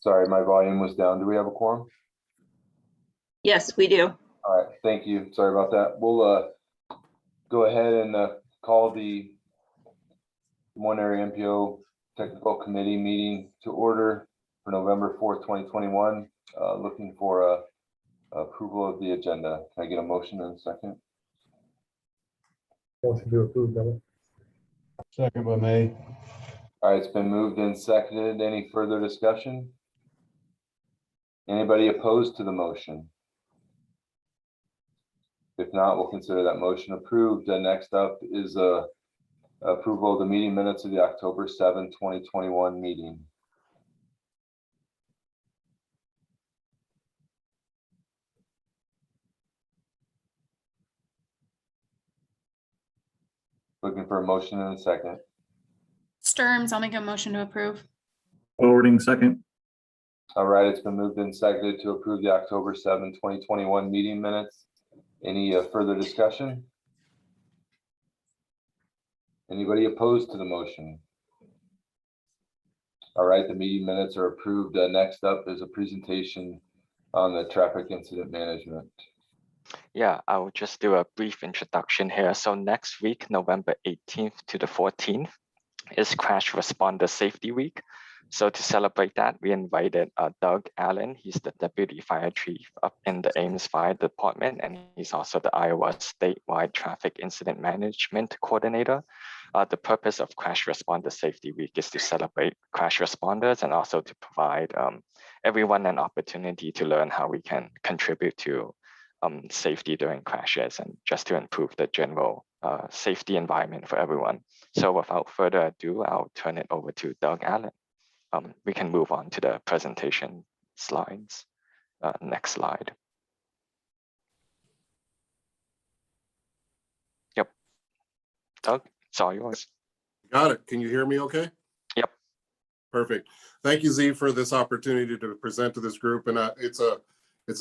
Sorry, my volume was down. Do we have a quorum? Yes, we do. All right, thank you. Sorry about that. We'll go ahead and call the Moines Area MPO Technical Committee meeting to order for November 4th, 2021. Looking for approval of the agenda. Can I get a motion in a second? Motion to approve, Devin. Second by May. All right, it's been moved and seconded. Any further discussion? Anybody opposed to the motion? If not, we'll consider that motion approved. Next up is approval of the meeting minutes of the October 7th, 2021 meeting. Looking for a motion in a second. Sturms, I'll make a motion to approve. Forwarding second. All right, it's been moved and seconded to approve the October 7th, 2021 meeting minutes. Any further discussion? Anybody opposed to the motion? All right, the meeting minutes are approved. Next up is a presentation on the traffic incident management. Yeah, I'll just do a brief introduction here. So next week, November 18th to the 14th, is Crash Responder Safety Week. So to celebrate that, we invited Doug Allen. He's the Deputy Fire Chief up in the Ames Fire Department, and he's also the Iowa Statewide Traffic Incident Management Coordinator. The purpose of Crash Responder Safety Week is to celebrate crash responders and also to provide everyone an opportunity to learn how we can contribute to safety during crashes and just to improve the general safety environment for everyone. So without further ado, I'll turn it over to Doug Allen. We can move on to the presentation slides. Next slide. Yep. Doug, it's all yours. Got it. Can you hear me okay? Yep. Perfect. Thank you, Z, for this opportunity to present to this group. And it's a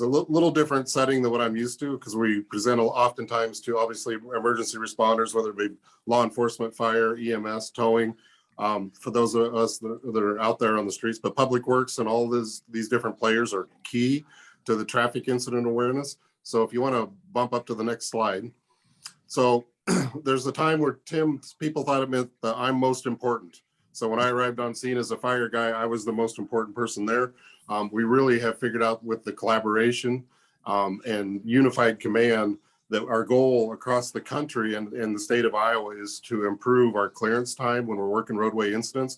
little different setting than what I'm used to, because we present oftentimes to obviously emergency responders, whether it be law enforcement, fire, EMS, towing, for those of us that are out there on the streets, but public works and all these different players are key to the traffic incident awareness. So if you want to bump up to the next slide. So there's a time where people thought it meant that I'm most important. So when I arrived on scene as a fire guy, I was the most important person there. We really have figured out with the collaboration and unified command that our goal across the country and the state of Iowa is to improve our clearance time when we're working roadway incidents.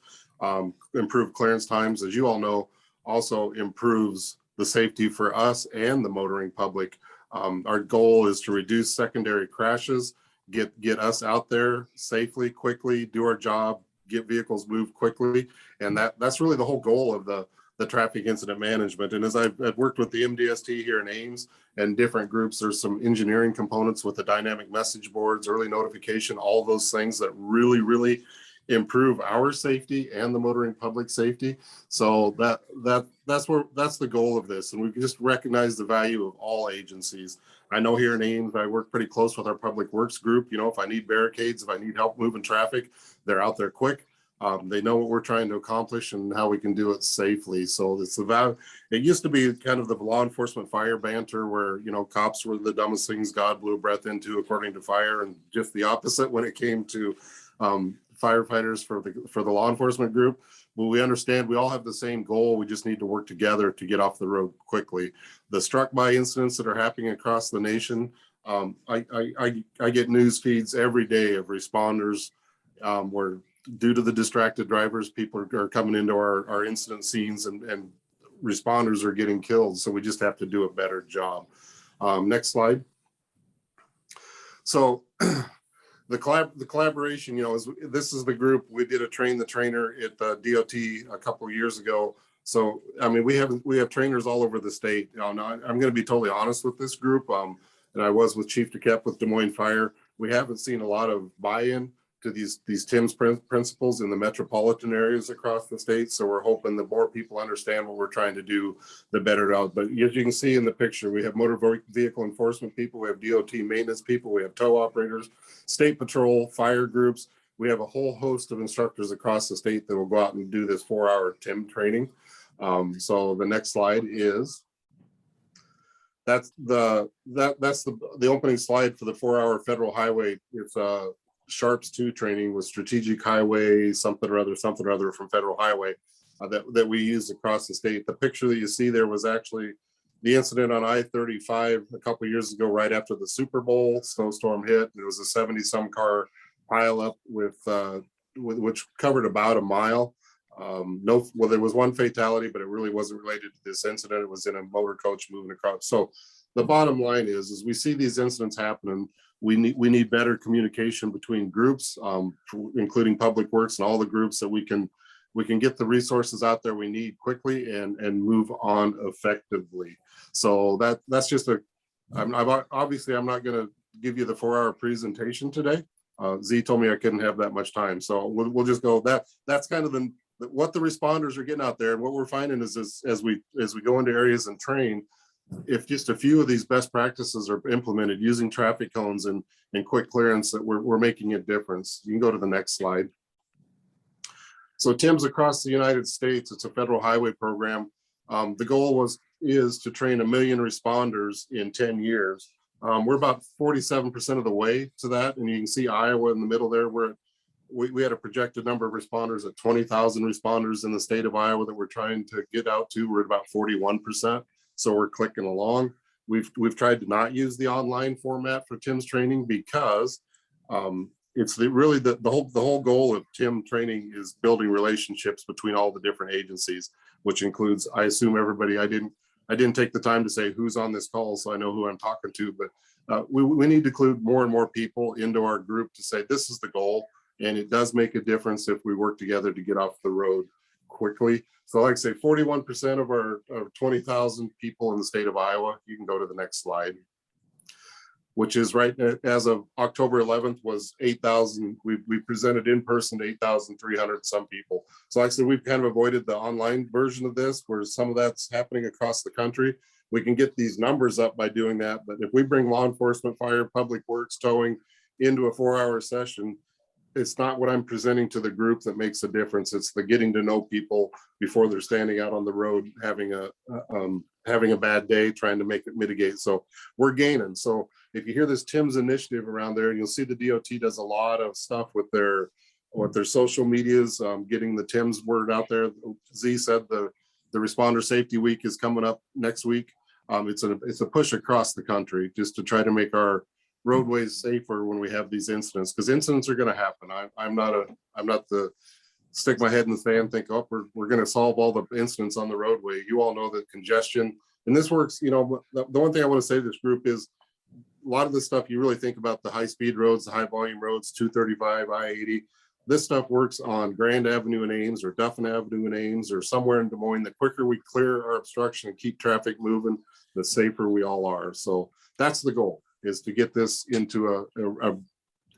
Improve clearance times, as you all know, also improves the safety for us and the motoring public. Our goal is to reduce secondary crashes, get us out there safely, quickly, do our job, get vehicles moved quickly. And that's really the whole goal of the traffic incident management. And as I've worked with the MDST here in Ames and different groups, there's some engineering components with the dynamic message boards, early notification, all those things that really, really improve our safety and the motoring public safety. So that's the goal of this. And we just recognize the value of all agencies. I know here in Ames, I work pretty close with our public works group. You know, if I need barricades, if I need help moving traffic, they're out there quick. They know what we're trying to accomplish and how we can do it safely. So it's about, it used to be kind of the law enforcement fire banter where, you know, cops were the dumbest things God blew breath into, according to fire, and just the opposite when it came to firefighters for the law enforcement group. But we understand we all have the same goal. We just need to work together to get off the road quickly. The struck by incidents that are happening across the nation, I get news feeds every day of responders where, due to the distracted drivers, people are coming into our incident scenes and responders are getting killed. So we just have to do a better job. Next slide. So the collaboration, you know, this is the group. We did a train the trainer at the DOT a couple of years ago. So, I mean, we have trainers all over the state. Now, I'm going to be totally honest with this group. And I was with Chief DeKepp with Des Moines Fire. We haven't seen a lot of buy-in to these TIMS principles in the metropolitan areas across the state. So we're hoping the more people understand what we're trying to do, the better it out. But as you can see in the picture, we have motor vehicle enforcement people, we have DOT maintenance people, we have tow operators, state patrol, fire groups. We have a whole host of instructors across the state that will go out and do this 4-hour TIM training. So the next slide is, that's the opening slide for the 4-hour federal highway. It's Sharps 2 training with strategic highway, something or other from federal highway that we use across the state. The picture that you see there was actually the incident on I-35 a couple of years ago, right after the Super Bowl snowstorm hit. There was a 70-some car pileup which covered about a mile. There was one fatality, but it really wasn't related to this incident. It was in a motor coach moving across. So the bottom line is we see these incidents happening. We need better communication between groups, including Public Works and all the groups, that we can get the resources out there we need quickly and move on effectively. So that's just obviously I'm not going to give you the 4-hour presentation today. Z told me I couldn't have that much time, so we'll just go. That's kind of what the responders are getting out there, and what we're finding is as we go into areas and train, if just a few of these best practices are implemented using traffic cones and quick clearance, that we're making a difference. You can go to the next slide. So TIMS across the United States, it's a federal highway program. The goal is to train 1 million responders in 10 years. We're about 47% of the way to that. And you can see Iowa in the middle there, where we had a projected number of responders at 20,000 responders in the state of Iowa that we're trying to get out to. We're at about 41%. So we're clicking along. We've tried to not use the online format for TIMS training because it's really the whole goal of TIM training is building relationships between all the different agencies, which includes, I assume everybody, I didn't take the time to say who's on this call, so I know who I'm talking to, but we need to include more and more people into our group to say this is the goal, and it does make a difference if we work together to get off the road quickly. So like I say, 41% of our 20,000 people in the state of Iowa, you can go to the next slide, which is right as of October 11th was 8,000. We presented in person to 8,300 some people. So like I said, we've kind of avoided the online version of this, where some of that's happening across the country. We can get these numbers up by doing that. But if we bring law enforcement, fire, public works, towing into a 4-hour session, it's not what I'm presenting to the group that makes a difference. It's the getting to know people before they're standing out on the road, having a bad day, trying to make it mitigate. So we're gaining. So if you hear this TIMS initiative around there, you'll see the DOT does a lot of stuff with their social medias, getting the TIMS word out there. Z said the Responder Safety Week is coming up next week. It's a push across the country just to try to make our roadways safer when we have these incidents, because incidents are going to happen. I'm not the stick my head in the sand, think, oh, we're going to solve all the incidents on the roadway. You all know that congestion, and this works. You know, the one thing I want to say to this group is a lot of the stuff you really think about, the high speed roads, the high volume roads, 235, I-80. This stuff works on Grand Avenue in Ames or Duffin Avenue in Ames or somewhere in Des Moines. The quicker we clear our obstruction and keep traffic moving, the safer we all are. So that's the goal, is to get this into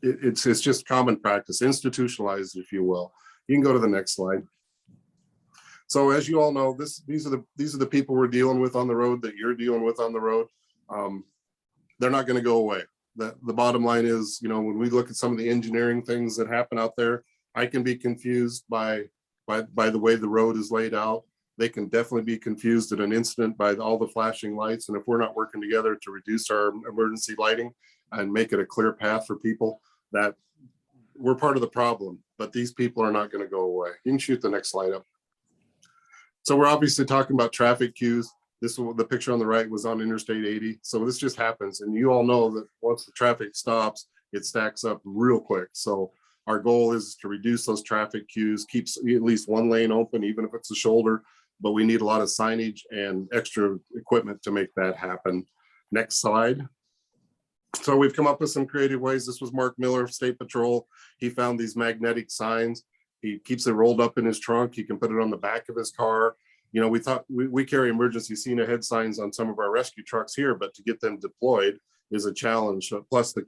it's just common practice, institutionalized, if you will. You can go to the next slide. So as you all know, these are the people we're dealing with on the road, that you're dealing with on the road. They're not going to go away. The bottom line is, you know, when we look at some of the engineering things that happen out there, I can be confused by the way the road is laid out. They can definitely be confused at an incident by all the flashing lights. And if we're not working together to reduce our emergency lighting and make it a clear path for people, that we're part of the problem. But these people are not going to go away. You can shoot the next slide up. So we're obviously talking about traffic queues. The picture on the right was on Interstate 80. So this just happens. And you all know that once the traffic stops, it stacks up real quick. So our goal is to reduce those traffic queues, keep at least one lane open, even if it's a shoulder. But we need a lot of signage and extra equipment to make that happen. Next slide. So we've come up with some creative ways. This was Mark Miller of State Patrol. He found these magnetic signs. He keeps it rolled up in his trunk. He can put it on the back of his car. You know, we thought we carry emergency scene ahead signs on some of our rescue trucks here, but to get them deployed is a challenge. Plus the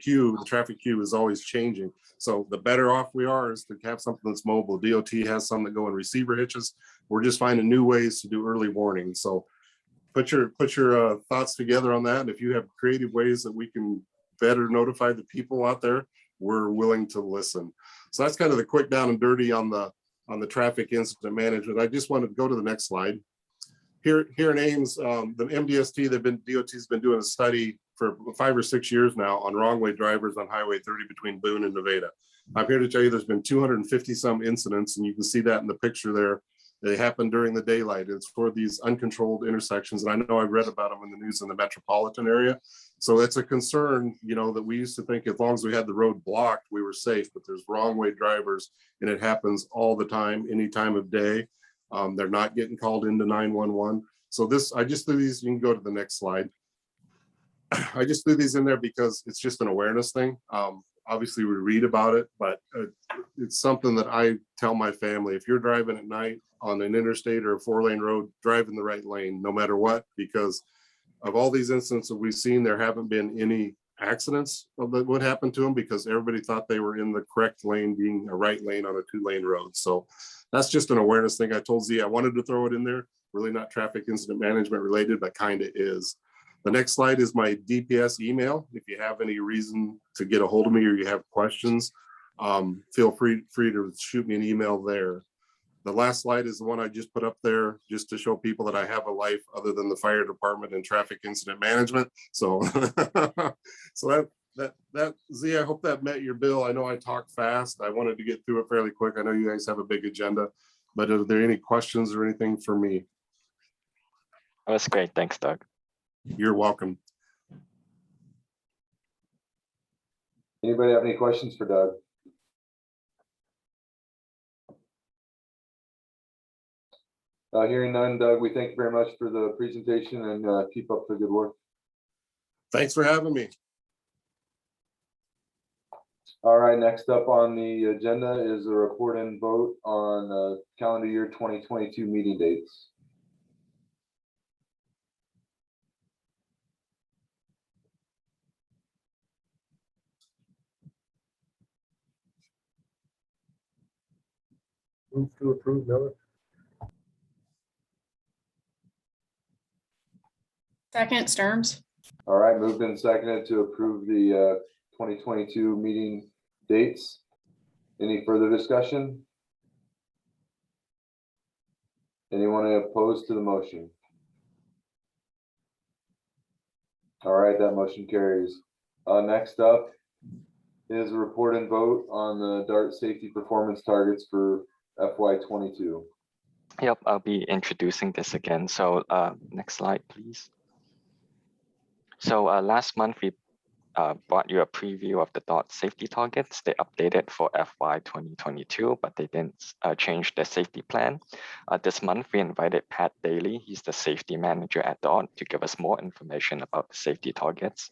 traffic queue is always changing. So the better off we are is to have something that's mobile. DOT has some that go in receiver hitches. We're just finding new ways to do early warning. So put your thoughts together on that. And if you have creative ways that we can better notify the people out there, we're willing to listen. So that's kind of the quick down and dirty on the traffic incident management. I just wanted to go to the next slide. here in Ames, the MDST, DOT's been doing a study for 5 or 6 years now on wrong way drivers on Highway 30 between Boone and Nevada. I'm here to tell you there's been 250 some incidents, and you can see that in the picture there. They happen during the daylight. It's for these uncontrolled intersections. And I know I read about them in the news in the Metropolitan area. So it's a concern, you know, that we used to think as long as we had the road blocked, we were safe, but there's wrong way drivers and it happens all the time, any time of day. They're not getting called into 911. So this, I just threw these, you can go to the next slide. I just threw these in there because it's just an awareness thing. Obviously we read about it, but it's something that I tell my family, if you're driving at night on an interstate or a 4-lane road, drive in the right lane, no matter what, because of all these incidents that we've seen, there haven't been any accidents of what happened to them because everybody thought they were in the correct lane, being a right lane on a 2-lane road. So that's just an awareness thing. I told Z I wanted to throw it in there, really not traffic incident management related, but kind of is. The next slide is my DPS email. If you have any reason to get a hold of me or you have questions, feel free to shoot me an email there. The last slide is the one I just put up there just to show people that I have a life other than the fire department and traffic incident management. So, so that Z, I hope that met your bill. I know I talk fast. I wanted to get through it fairly quick. I know you guys have a big agenda, but are there any questions or anything for me? That was great. Thanks, Doug. You're welcome. Anybody have any questions for Doug? Hearing none, Doug, we thank you very much for the presentation and keep up the good work. Thanks for having me. All right, next up on the agenda is a report and vote on calendar year 2022 meeting dates. Move to approve, Miller. Second, Sturms. All right, moved and seconded to approve the 2022 meeting dates. Any further discussion? Anyone opposed to the motion? All right, that motion carries. Next up is a report and vote on the DART safety performance targets for FY22. Yep, I'll be introducing this again. So next slide, please. So last month, we brought you a preview of the DOT safety targets. They updated for FY 2022, but they didn't change the safety plan. This month, we invited Pat Daly. He's the safety manager at DOT to give us more information about the safety targets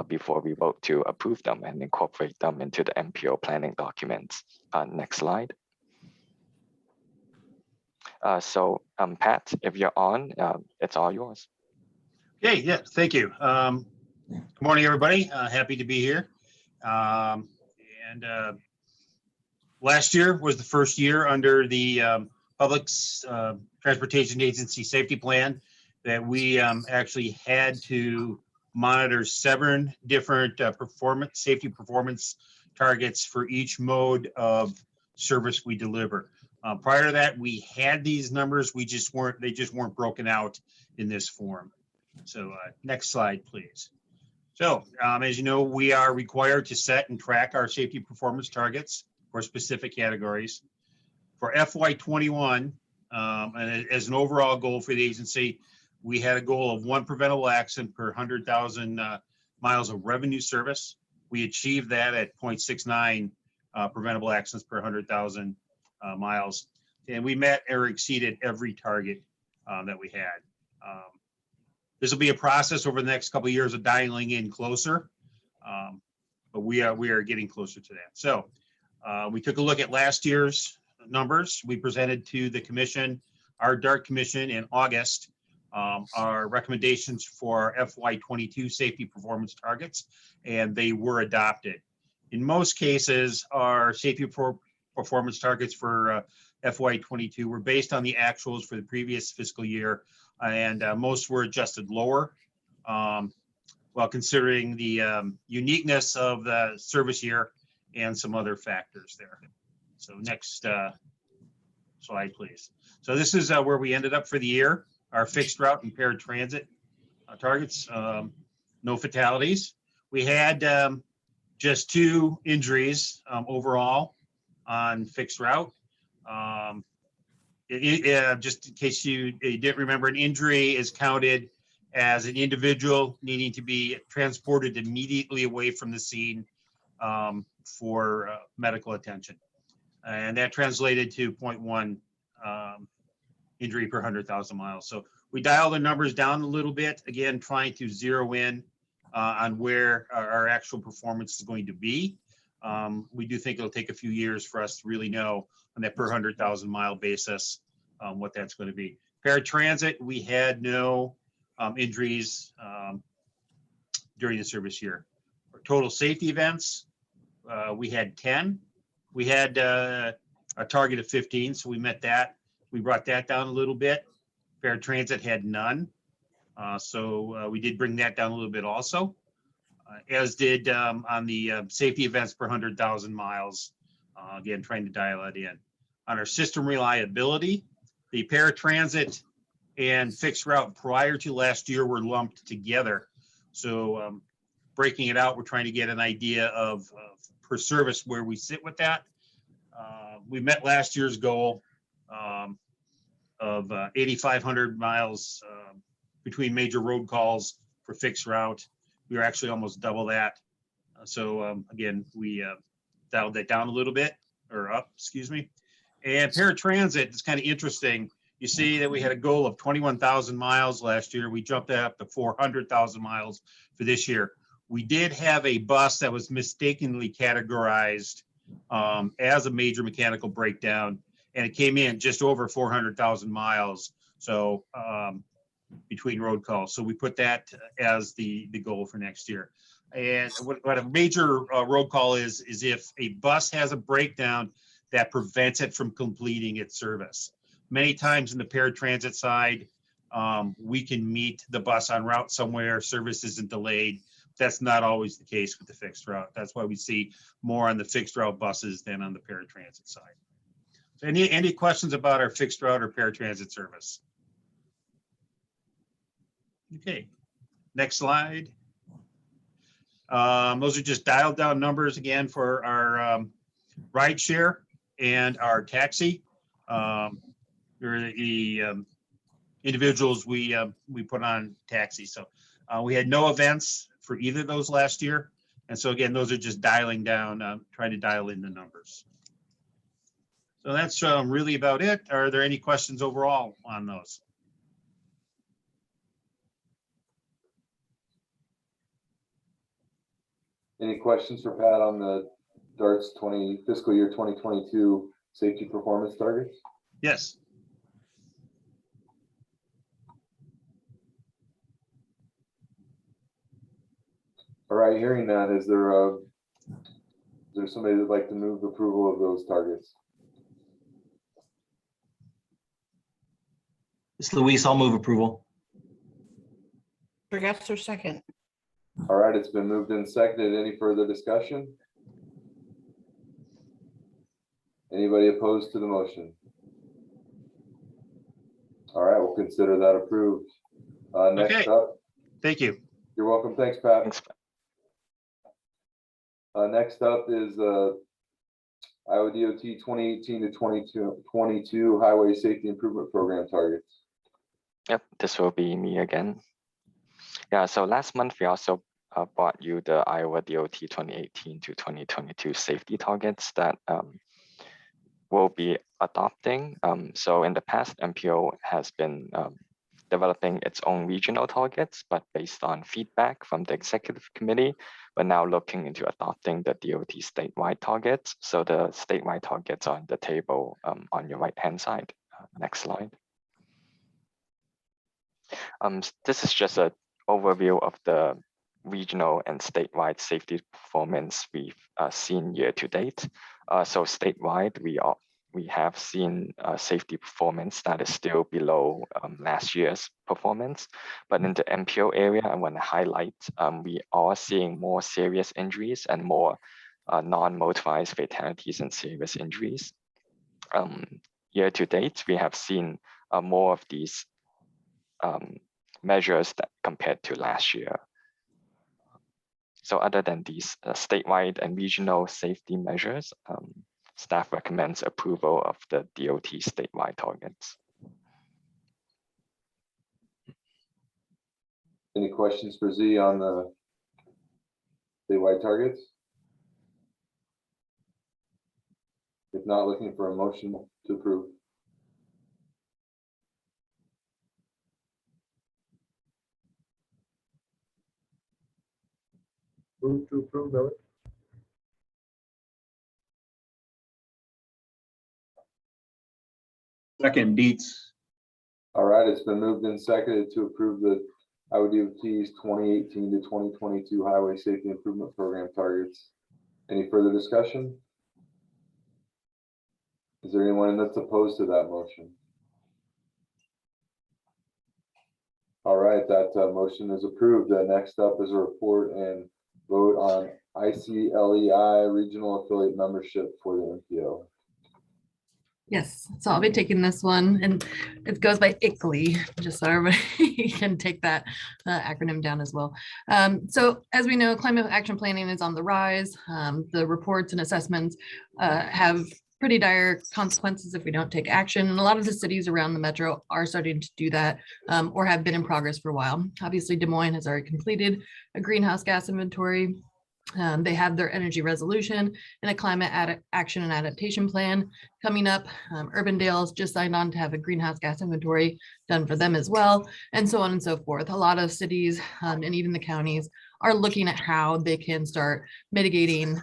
before we vote to approve them and incorporate them into the MPO planning documents. Next slide. So Pat, if you're on, it's all yours. Okay, yeah, thank you. Good morning, everybody. Happy to be here. Last year was the first year under the Public Transportation Agency Safety Plan that we actually had to monitor 7 different safety performance targets for each mode of service we deliver. Prior to that, we had these numbers. They just weren't broken out in this form. So next slide, please. So as you know, we are required to set and track our safety performance targets for specific categories. For FY21, and as an overall goal for the agency, we had a goal of 1 preventable accident per 100,000 miles of revenue service. We achieved that at 0.69 preventable accidents per 100,000 miles. And we met or exceeded every target that we had. This will be a process over the next couple of years of dialing in closer, but we are getting closer to that. So we took a look at last year's numbers. We presented to the commission, our DART commission in August, our recommendations for FY22 safety performance targets, and they were adopted. In most cases, our safety performance targets for FY22 were based on the actuals for the previous fiscal year, and most were adjusted lower while considering the uniqueness of the service year and some other factors there. So next slide, please. So this is where we ended up for the year. our fixed route and paratransit targets. No fatalities. We had just 2 injuries overall on fixed route. Just in case you didn't remember, an injury is counted as an individual needing to be transported immediately away from the scene for medical attention. And that translated to 0.1 injury per 100,000 miles. So we dialed the numbers down a little bit, again, trying to zero in on where our actual performance is going to be. We do think it'll take a few years for us to really know on that per 100,000 mile basis what that's going to be. Paratransit, we had no injuries during the service year. For total safety events, we had 10. We had a target of 15, so we met that. We brought that down a little bit. Paratransit had none. So we did bring that down a little bit also, as did on the safety events per 100,000 miles. Again, trying to dial that in. On our system reliability, the paratransit and fixed route prior to last year were lumped together. So breaking it out, we're trying to get an idea of per service where we sit with that. We met last year's goal of 8,500 miles between major road calls for fixed route. We were actually almost double that. So again, we dialed that down a little bit, or up, excuse me. And paratransit is kind of interesting. You see that we had a goal of 21,000 miles last year. We jumped that up to 400,000 miles for this year. We did have a bus that was mistakenly categorized as a major mechanical breakdown, and it came in just over 400,000 miles. So between road calls. So we put that as the goal for next year. And what a major road call is if a bus has a breakdown that prevents it from completing its service. Many times in the paratransit side, we can meet the bus en route somewhere, service isn't delayed. That's not always the case with the fixed route. That's why we see more on the fixed route buses than on the paratransit side. So any questions about our fixed route or paratransit service? Okay, next slide. Those are just dialed down numbers again for our ride share and our taxi. They're the individuals we put on taxi. So we had no events for either of those last year. And so again, those are just dialing down, trying to dial in the numbers. So that's really about it. Are there any questions overall on those? Any questions for Pat on the DARTS fiscal year 2022 safety performance targets? Yes. All right, hearing that, is there somebody that'd like to move approval of those targets? It's Luis, I'll move approval. Forgetzer second. All right, it's been moved and seconded. Any further discussion? Anybody opposed to the motion? All right, we'll consider that approved. Next Okay. up. Thank you. You're welcome. Thanks, Pat. Thanks. Next up is Iowa DOT 2018 to 2022 Highway Safety Improvement Program targets. Yep, this will be me again. Yeah, so last month we also brought you the Iowa DOT 2018 to 2022 safety targets that we'll be adopting. So in the past, MPO has been developing its own regional targets, but based on feedback from the executive committee, we're now looking into adopting the DOT statewide targets. So the statewide targets are on the table on your right-hand side. Next slide. This is just an overview of the regional and statewide safety performance we've seen year to date. So statewide, we have seen safety performance that is still below last year's performance. But in the MPO area, I want to highlight we are seeing more serious injuries and more non-motorized fatalities and serious injuries. Year to date, we have seen more of these measures that compared to last year. So other than these statewide and regional safety measures, staff recommends approval of the DOT statewide targets. Any questions for Z on the statewide targets? If not, looking for a motion to approve. Move to approve, Elliot. Second, Dietz. All right, it's been moved and seconded to approve the Iowa DOT's 2018 to 2022 Highway Safety Improvement Program targets. Any further discussion? Is there anyone that's opposed to that motion? All right, that motion is approved. Next up is a report and vote on ICLEI regional affiliate membership for the MPO. Yes, so I'll be taking this one, and it goes by ICLEI, just so everybody can take that acronym down as well. So as we know, climate action planning is on the rise. The reports and assessments have pretty dire consequences if we don't take action. And a lot of the cities around the metro are starting to do that or have been in progress for a while. Obviously, Des Moines has already completed a greenhouse gas inventory. They have their energy resolution and a climate action and adaptation plan coming up. Urbandale's just signed on to have a greenhouse gas inventory done for them as well, and so on and so forth. A lot of cities and even the counties are looking at how they can start mitigating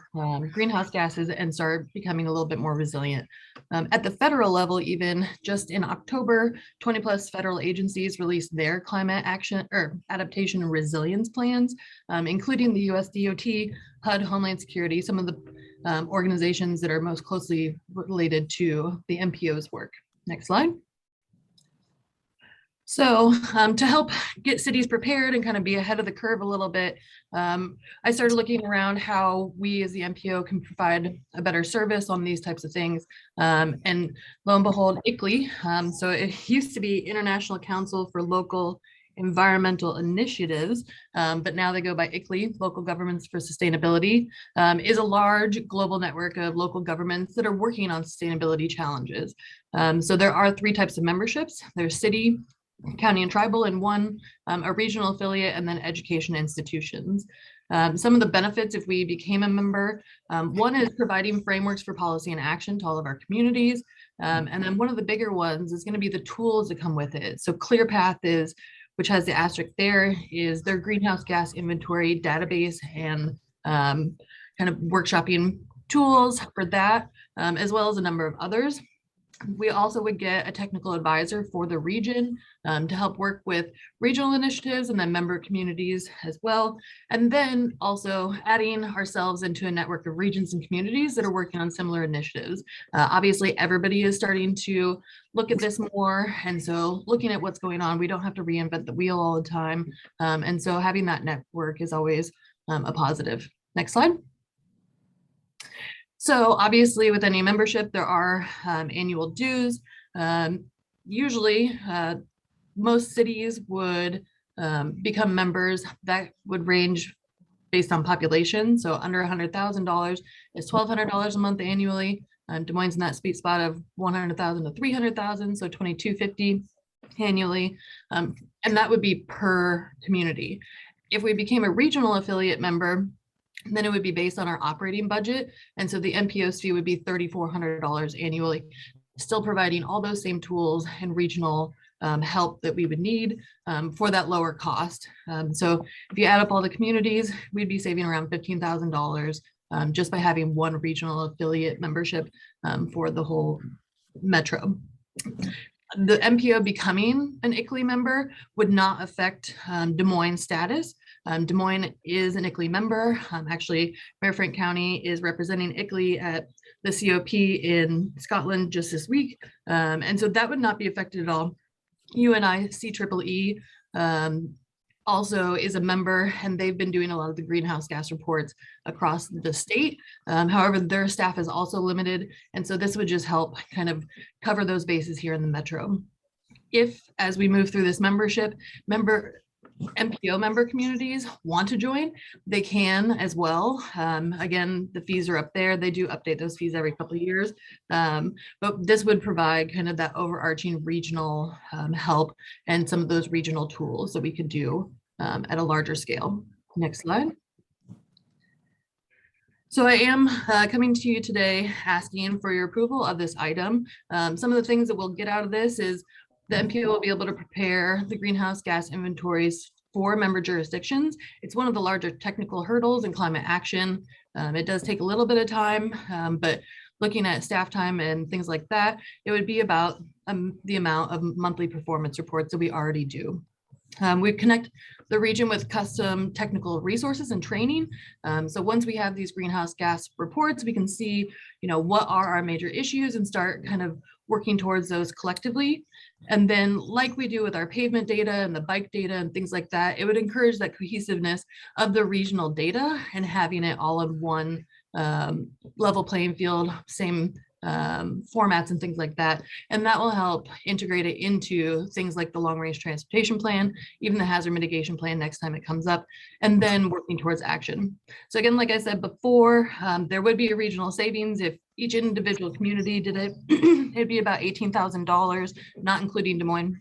greenhouse gases and start becoming a little bit more resilient. At the federal level, even just in October, 20 plus federal agencies released their climate action or adaptation and resilience plans, including the US DOT, HUD, Homeland Security, some of the organizations that are most closely related to the MPO's work. Next slide. So to help get cities prepared and kind of be ahead of the curve a little bit, I started looking around how we as the MPO can provide a better service on these types of things. And lo and behold, ICLEI, so it used to be International Council for Local Environmental Initiatives, but now they go by ICLEI, Local Governments for Sustainability, is a large global network of local governments that are working on sustainability challenges. So there are three types of memberships. There's city, county and tribal, and one a regional affiliate, and then education institutions. Some of the benefits if we became a member, one is providing frameworks for policy and action to all of our communities. And then one of the bigger ones is going to be the tools that come with it. So ClearPath is, which has the asterisk there, is their greenhouse gas inventory database and kind of workshopping tools for that, as well as a number of others. We also would get a technical advisor for the region to help work with regional initiatives and then member communities as well. And then also adding ourselves into a network of regions and communities that are working on similar initiatives. Obviously, everybody is starting to look at this more. And so looking at what's going on, we don't have to reinvent the wheel all the time. And so having that network is always a positive. Next slide. So obviously with any membership, there are annual dues. Usually most cities would become members. That would range based on population. So under $100,000 is $1,200 a month annually. Des Moines in that sweet spot of 100,000 to 300,000, so $2,250 annually. And that would be per community. If we became a regional affiliate member, then it would be based on our operating budget. And so the MPO's fee would be $3,400 annually, still providing all those same tools and regional help that we would need for that lower cost. So if you add up all the communities, we'd be saving around $15,000 just by having one regional affiliate membership for the whole metro. The MPO becoming an ICLEI member would not affect Des Moines status. Des Moines is an ICLEI member. Actually, Mayor Frank County is representing ICLEI at the COP in Scotland just this week. And so that would not be affected at all. UNI CEEE also is a member, and they've been doing a lot of the greenhouse gas reports across the state. However, their staff is also limited. And so this would just help kind of cover those bases here in the metro. if, as we move through this MPO member communities want to join, they can as well. Again, the fees are up there. They do update those fees every couple of years. But this would provide kind of that overarching regional help and some of those regional tools that we could do at a larger scale. Next slide. So I am coming to you today asking for your approval of this item. Some of the things that we'll get out of this is the MPO will be able to prepare the greenhouse gas inventories for member jurisdictions. It's one of the larger technical hurdles in climate action. It does take a little bit of time, but looking at staff time and things like that, it would be about the amount of monthly performance reports that we already do. We connect the region with custom technical resources and training. So once we have these greenhouse gas reports, we can see, what are our major issues and start kind of working towards those collectively. And then like we do with our pavement data and the bike data and things like that, it would encourage that cohesiveness of the regional data and having it all in one level playing field, same formats and things like that. And that will help integrate it into things like the long range transportation plan, even the hazard mitigation plan next time it comes up, and then working towards action. So again, like I said before, there would be a regional savings if each individual community did it. It'd be about $18,000, not including Des Moines.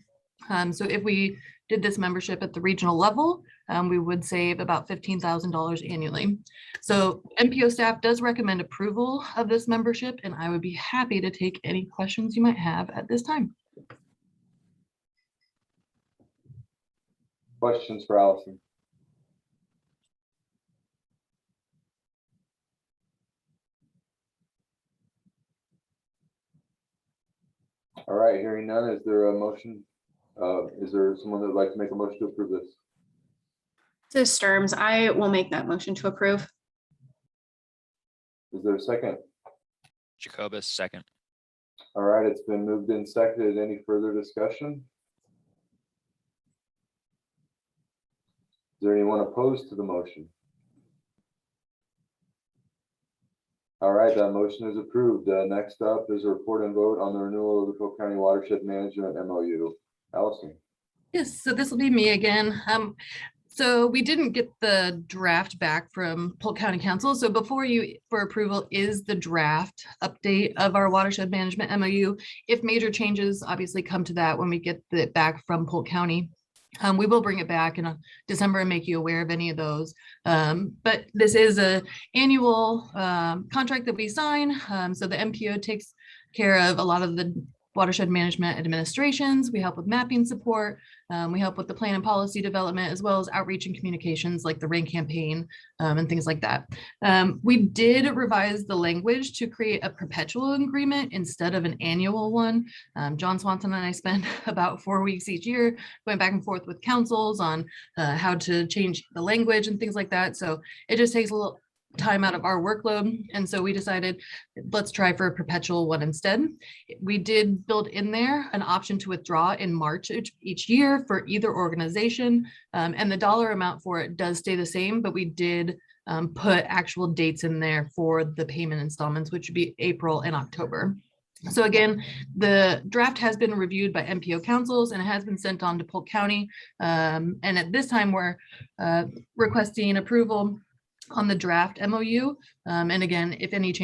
So if we did this membership at the regional level, we would save about $15,000 annually. So MPO staff does recommend approval of this membership, and I would be happy to take any questions you might have at this time. Questions for Allison? All right, hearing none, is there a motion? Is there someone that would like to make a motion to approve this? This is Sturms. I will make that motion to approve. Is there a second? Jacobus, second. All right, it's been moved and seconded. Any further discussion? Is there anyone opposed to the motion? All right, that motion is approved. Next up is a report and vote on the renewal of the Polk County Watershed Management MOU. Allison. Yes, so this will be me again. So we didn't get the draft back from Polk County Council. So before you for approval is the draft update of our watershed management MOU. If major changes obviously come to that when we get it back from Polk County, we will bring it back in December and make you aware of any of those. But this is an annual contract that we sign. So the MPO takes care of a lot of the watershed management administrations. We help with mapping support. We help with the plan and policy development, as well as outreach and communications like the rain campaign and things like that. We did revise the language to create a perpetual agreement instead of an annual one. John Swanson and I spent about 4 weeks each year going back and forth with councils on how to change the language and things like that. So it just takes a little time out of our workload. And so we decided, let's try for a perpetual one instead. We did build in there an option to withdraw in March each year for either organization. And the dollar amount for it does stay the same, but we did put actual dates in there for the payment installments, which would be April and October. So again, the draft has been reviewed by MPO councils and it has been sent on to Polk County. And at this time, we're requesting approval on the draft MOU. And again, if any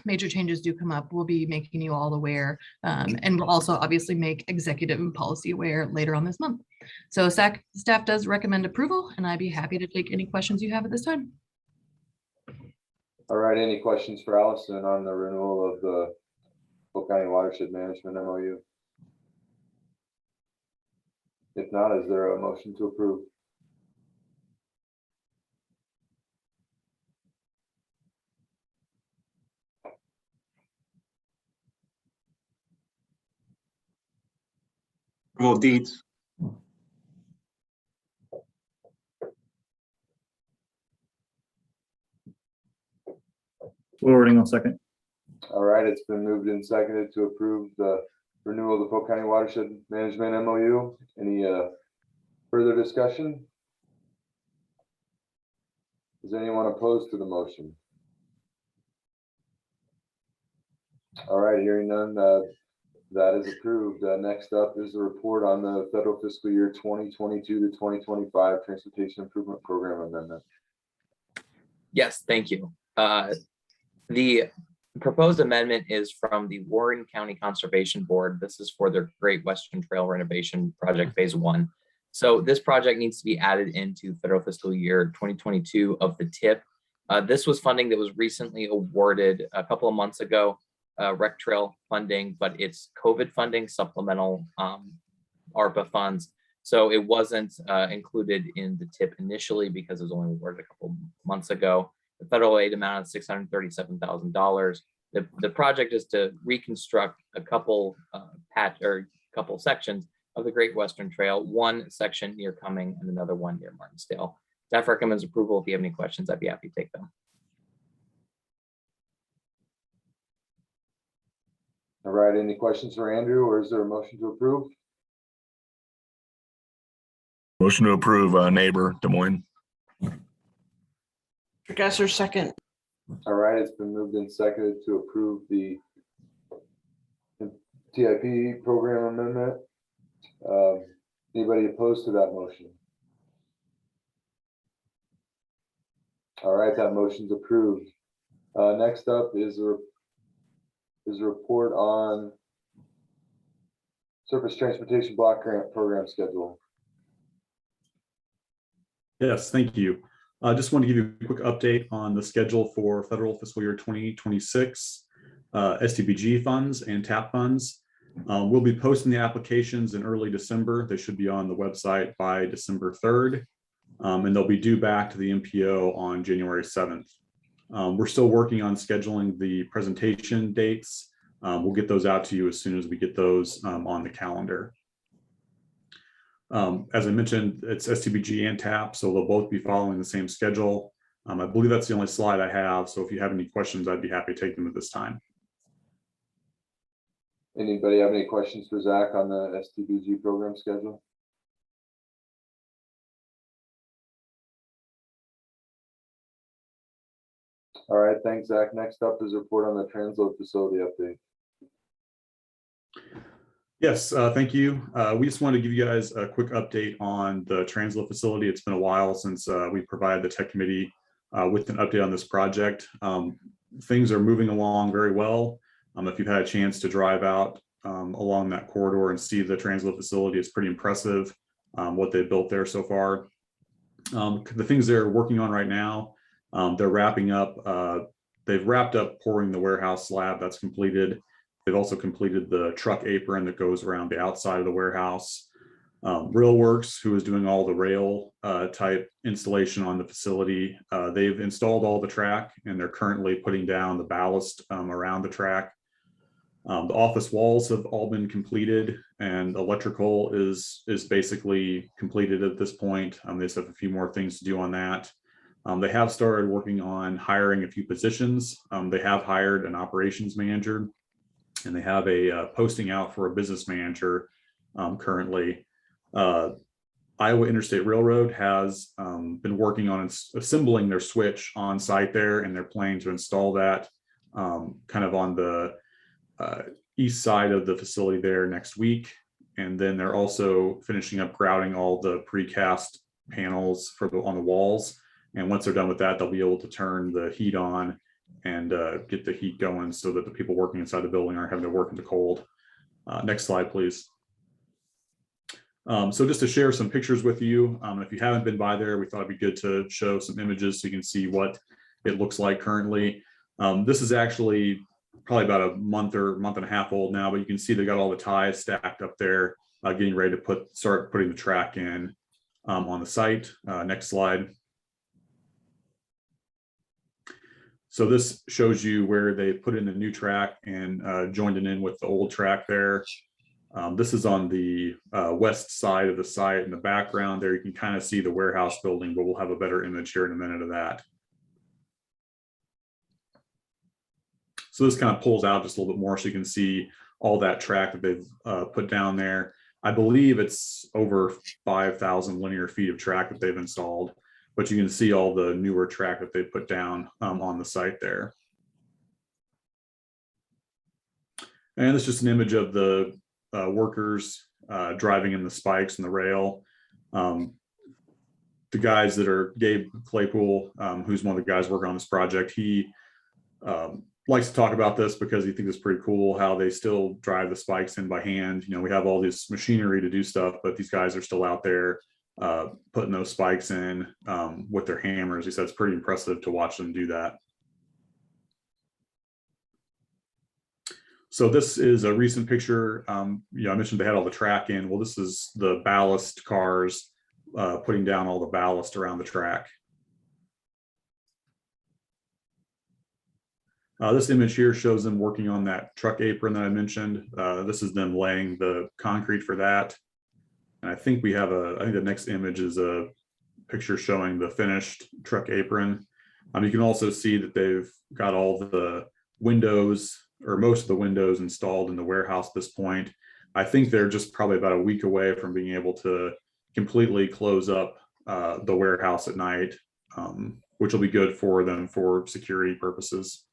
major changes do come up, we'll be making you all aware. And we'll also obviously make executive and policy aware later on this month. So staff does recommend approval, and I'd be happy to take any questions you have at this time. All right, any questions for Allison on the renewal of the Polk County Watershed Management MOU? If not, is there a motion to approve? Approval of deeds. Forwarding on second. All right, it's been moved and seconded to approve the renewal of the Polk County Watershed Management MOU. Any further discussion? Is anyone opposed to the motion? All right, hearing none, That is approved. Next up is a report on the federal fiscal year 2022 to 2025 Transportation Improvement Program amendment. Yes, thank you. The proposed amendment is from the Warren County Conservation Board. This is for their Great Western Trail Renovation Project Phase 1. So this project needs to be added into federal fiscal year 2022 of the TIP. This was funding that was recently awarded a couple of months ago, Rec Trail funding, but it's COVID funding, supplemental ARPA funds. So it wasn't included in the TIP initially because it was only awarded a couple months ago. The federal aid amount is $637,000. The project is to reconstruct a couple couple sections of the Great Western Trail, one section near Cumming and another one near Martinsdale. Staff recommends approval. If you have any questions, I'd be happy to take them. All right, any questions for Andrew, or is there a motion to approve? Motion to approve, neighbor, Des Moines. Gasser, second. All right, it's been moved and seconded to approve the TIP program amendment. Anybody opposed to that motion? All right, that motion's approved. Next up is a report on Surface Transportation Block Grant Program schedule. Yes, thank you. I just want to give you a quick update on the schedule for federal fiscal year 2026 STBG funds and TAP funds. We'll be posting the applications in early December. They should be on the website by December 3rd, and they'll be due back to the MPO on January 7th. We're still working on scheduling the presentation dates. We'll get those out to you as soon as we get those on the calendar. As I mentioned, it's STBG and TAP, so they'll both be following the same schedule. I believe that's the only slide I have, so if you have any questions, I'd be happy to take them at this time. Anybody have any questions for Zach on the STBG program schedule? All right, thanks, Zach. Next up is a report on the transload facility update. Yes, thank you. We just wanted to give you guys a quick update on the transload facility. It's been a while since we provided the tech committee with an update on this project. Things are moving along very well. If you've had a chance to drive out along that corridor and see the transload facility, it's pretty impressive what they've built there so far. The things they're working on right now, they're wrapping up. They've wrapped up pouring the warehouse slab. That's completed. They've also completed the truck apron that goes around the outside of the warehouse. Railworks, who is doing all the rail type installation on the facility, they've installed all the track and they're currently putting down the ballast around the track. The office walls have all been completed and electrical is basically completed at this point. They just have a few more things to do on that. They have started working on hiring a few positions. They have hired an operations manager and they have a posting out for a business manager currently. Iowa Interstate Railroad has been working on assembling their switch on site there, and they're planning to install that kind of on the east side of the facility there next week. And then they're also finishing up grouting all the precast panels on the walls. And once they're done with that, they'll be able to turn the heat on and get the heat going so that the people working inside the building aren't having to work in the cold. Next slide, please. So just to share some pictures with you, if you haven't been by there, we thought it'd be good to show some images so you can see what it looks like currently. This is actually probably about a month or month and a half old now, but you can see they got all the ties stacked up there, getting ready to start putting the track in on the site. Next slide. So this shows you where they put in a new track and joined it in with the old track there. This is on the west side of the site. In the background there, you can kind of see the warehouse building, but we'll have a better image here in a minute of that. So this kind of pulls out just a little bit more so you can see all that track that they've put down there. I believe it's over 5,000 linear feet of track that they've installed, but you can see all the newer track that they put down on the site there. And it's just an image of the workers driving in the spikes and the rail. The guys that are Gabe Claypool, who's one of the guys working on this project, he likes to talk about this because he thinks it's pretty cool how they still drive the spikes in by hand. You know, we have all this machinery to do stuff, but these guys are still out there putting those spikes in with their hammers. He said it's pretty impressive to watch them do that. So this is a recent picture. I mentioned they had all the track in. Well, this is the ballast cars putting down all the ballast around the track. This image here shows them working on that truck apron that I mentioned. This is them laying the concrete for that. And I think we have I think the next image is a picture showing the finished truck apron. You can also see that they've got all the windows, or most of the windows, installed in the warehouse at this point. I think they're just probably about a week away from being able to completely close up the warehouse at night, which will be good for them for security purposes.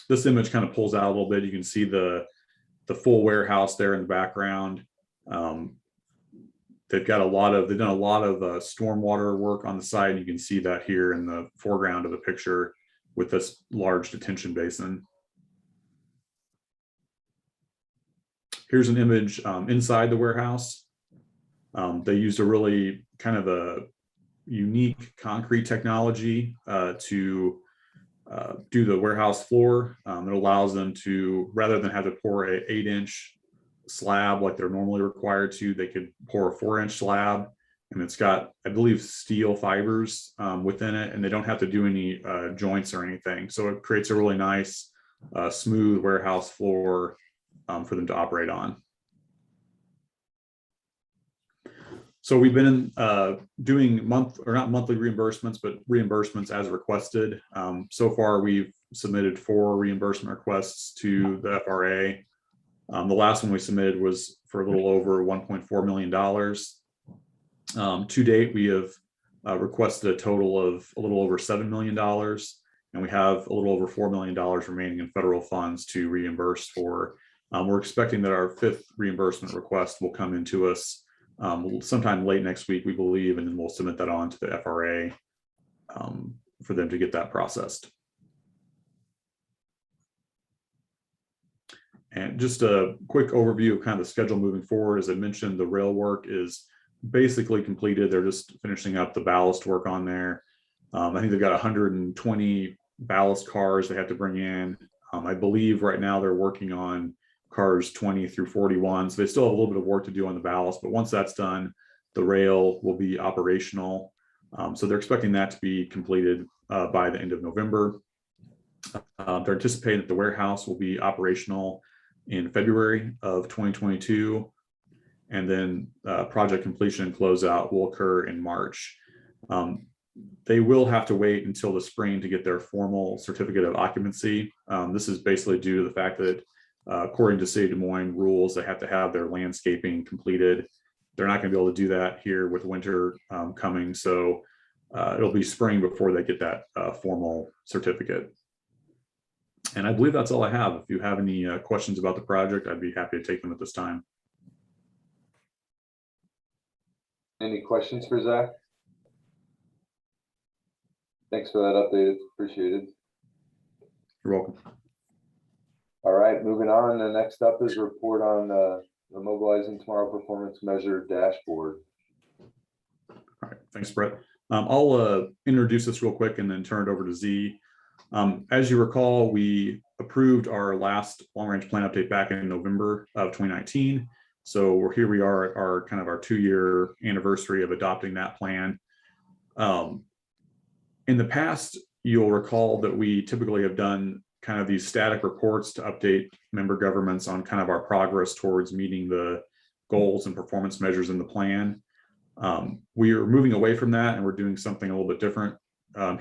This image kind of pulls out a little bit. You can see the full warehouse there in the background. They've done a lot of stormwater work on the site. You can see that here in the foreground of the picture with this large detention basin. Here's an image inside the warehouse. They used a really kind of a unique concrete technology to do the warehouse floor. It allows them to, rather than have to pour a 8-inch slab like they're normally required to, they could pour a 4-inch slab, and it's got, I believe, steel fibers within it, and they don't have to do any joints or anything. So it creates a really nice, smooth warehouse floor for them to operate on. So we've been doing not monthly reimbursements, but reimbursements as requested. So far, we've submitted 4 reimbursement requests to the FRA. The last one we submitted was for a little over $1.4 million. To date, we have requested a total of a little over $7 million, and we have a little over $4 million remaining in federal funds to reimburse for. We're expecting that our 5th reimbursement request will come into us sometime late next week, we believe, and then we'll submit that on to the FRA for them to get that processed. And just a quick overview of kind of the schedule moving forward. As I mentioned, the rail work is basically completed. They're just finishing up the ballast work on there. I think they've got 120 ballast cars they have to bring in. I believe right now they're working on cars 20 through 41. So they still have a little bit of work to do on the ballast, but once that's done, the rail will be operational. So they're expecting that to be completed by the end of November. They're anticipating that the warehouse will be operational in February of 2022. And then project completion and closeout will occur in March. They will have to wait until the spring to get their formal certificate of occupancy. This is basically due to the fact that according to City of Des Moines rules, they have to have their landscaping completed. They're not going to be able to do that here with winter coming. So it'll be spring before they get that formal certificate. And I believe that's all I have. If you have any questions about the project, I'd be happy to take them at this time. Any questions for Zach? Thanks for that update. It's appreciated. You're welcome. All right, moving on. The next up is a report on the Mobilizing Tomorrow Performance Measure dashboard. All right, thanks, Brett. I'll introduce this real quick and then turn it over to Z. As you recall, we approved our last long-range plan update back in November of 2019. So we are at our 2-year anniversary of adopting that plan. In the past, you'll recall that we typically have done kind of these static reports to update member governments on kind of our progress towards meeting the goals and performance measures in the plan. We are moving away from that, and we're doing something a little bit different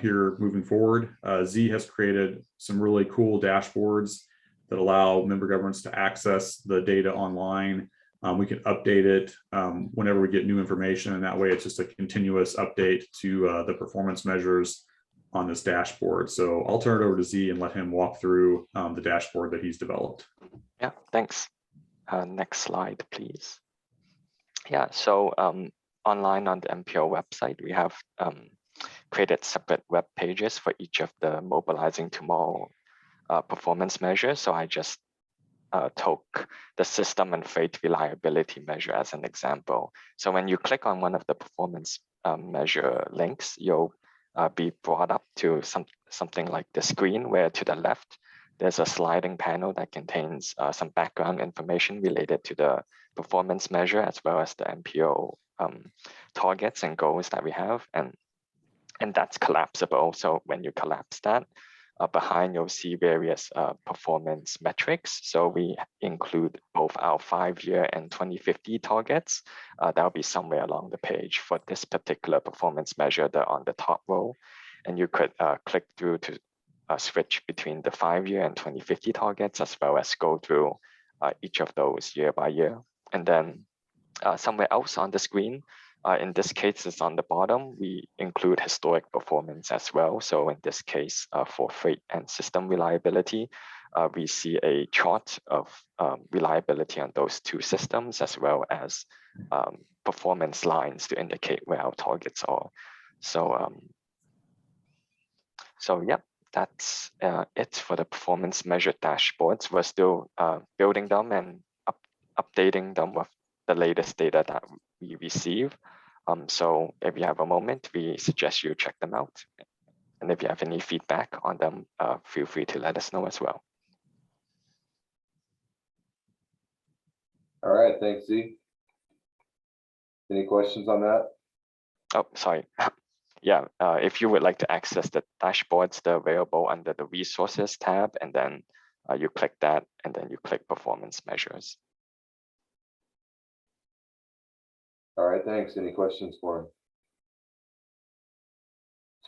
here moving forward. Z has created some really cool dashboards that allow member governments to access the data online. We can update it whenever we get new information, and that way it's just a continuous update to the performance measures on this dashboard. So I'll turn it over to Z and let him walk through the dashboard that he's developed. Yeah, thanks. Next slide, please. Yeah, so online on the MPO website, we have created separate web pages for each of the Mobilizing Tomorrow performance measures. So I just took the system and freight reliability measure as an example. So when you click on one of the performance measure links, you'll be brought up to something like the screen, where to the left, there's a sliding panel that contains some background information related to the performance measure, as well as the MPO targets and goals that we have. And that's collapsible. So when you collapse that, behind you'll see various performance metrics. So we include both our 5-year and 2050 targets. That'll be somewhere along the page for this particular performance measure. They're on the top row, and you could click through to switch between the 5-year and 2050 targets, as well as go through each of those year by year. And then somewhere else on the screen, in this case, it's on the bottom, we include historic performance as well. So in this case, for freight and system reliability, we see a chart of reliability on those two systems, as well as performance lines to indicate where our targets are. So, yeah, that's it for the performance measure dashboards. We're still building them and updating them with the latest data that we receive. So if you have a moment, we suggest you check them out. And if you have any feedback on them, feel free to let us know as well. All right, thanks, Z. Any questions on that? Oh, sorry. Yeah, if you would like to access the dashboards, they're available under the resources tab, and then you click that, and then you click performance measures. All right, thanks. Any questions for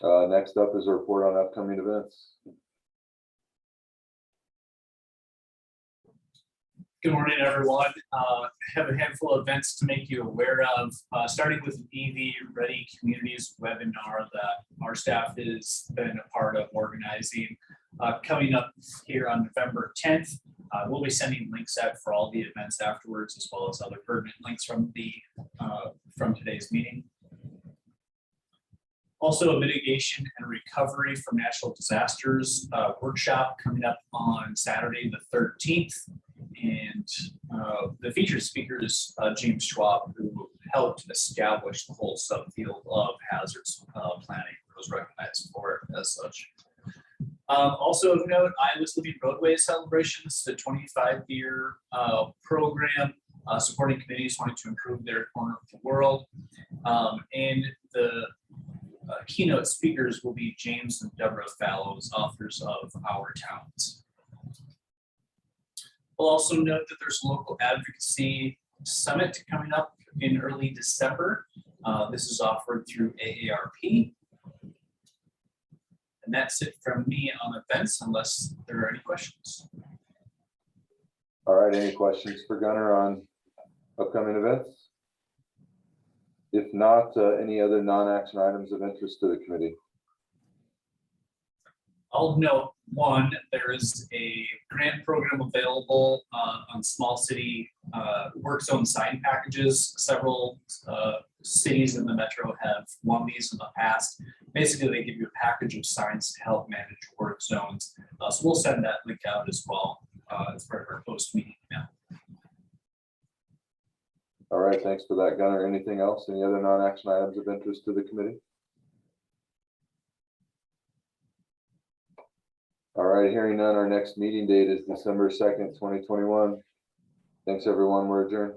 him? Next up is a report on upcoming events. Good morning, everyone. I have a handful of events to make you aware of, starting with an EV Ready Communities webinar that our staff has been a part of organizing. Coming up here on November 10th, we'll be sending links out for all the events afterwards, as well as other pertinent links from today's meeting. Also, a mitigation and recovery from natural disasters workshop coming up on Saturday the 13th. And the featured speaker is James Schwab, who helped establish the whole subfield of hazards planning, was recognized for it as such. Also of note, Iowa's Living Roadways Celebrations, the 25-year program supporting communities wanting to improve their corner of the world. And the keynote speakers will be James and Deborah Fallows, authors of Our Towns. We'll also note that there's a local advocacy summit coming up in early December. This is offered through AARP. And that's it from me on events, unless there are any questions. All right, any questions for Gunnar on upcoming events? If not, any other non-action items of interest to the committee? I'll note one, there is a grant program available on small city work zone sign packages. Several cities in the metro have won these in the past. Basically, they give you a package of signs to help manage work zones. So we'll send that link out as well as part of our post meeting now. All right, thanks for that, Gunnar. Anything else? Any other non-action items of interest to the committee? All right, hearing none, our next meeting date is December 2nd, 2021. Thanks, everyone. We're adjourned.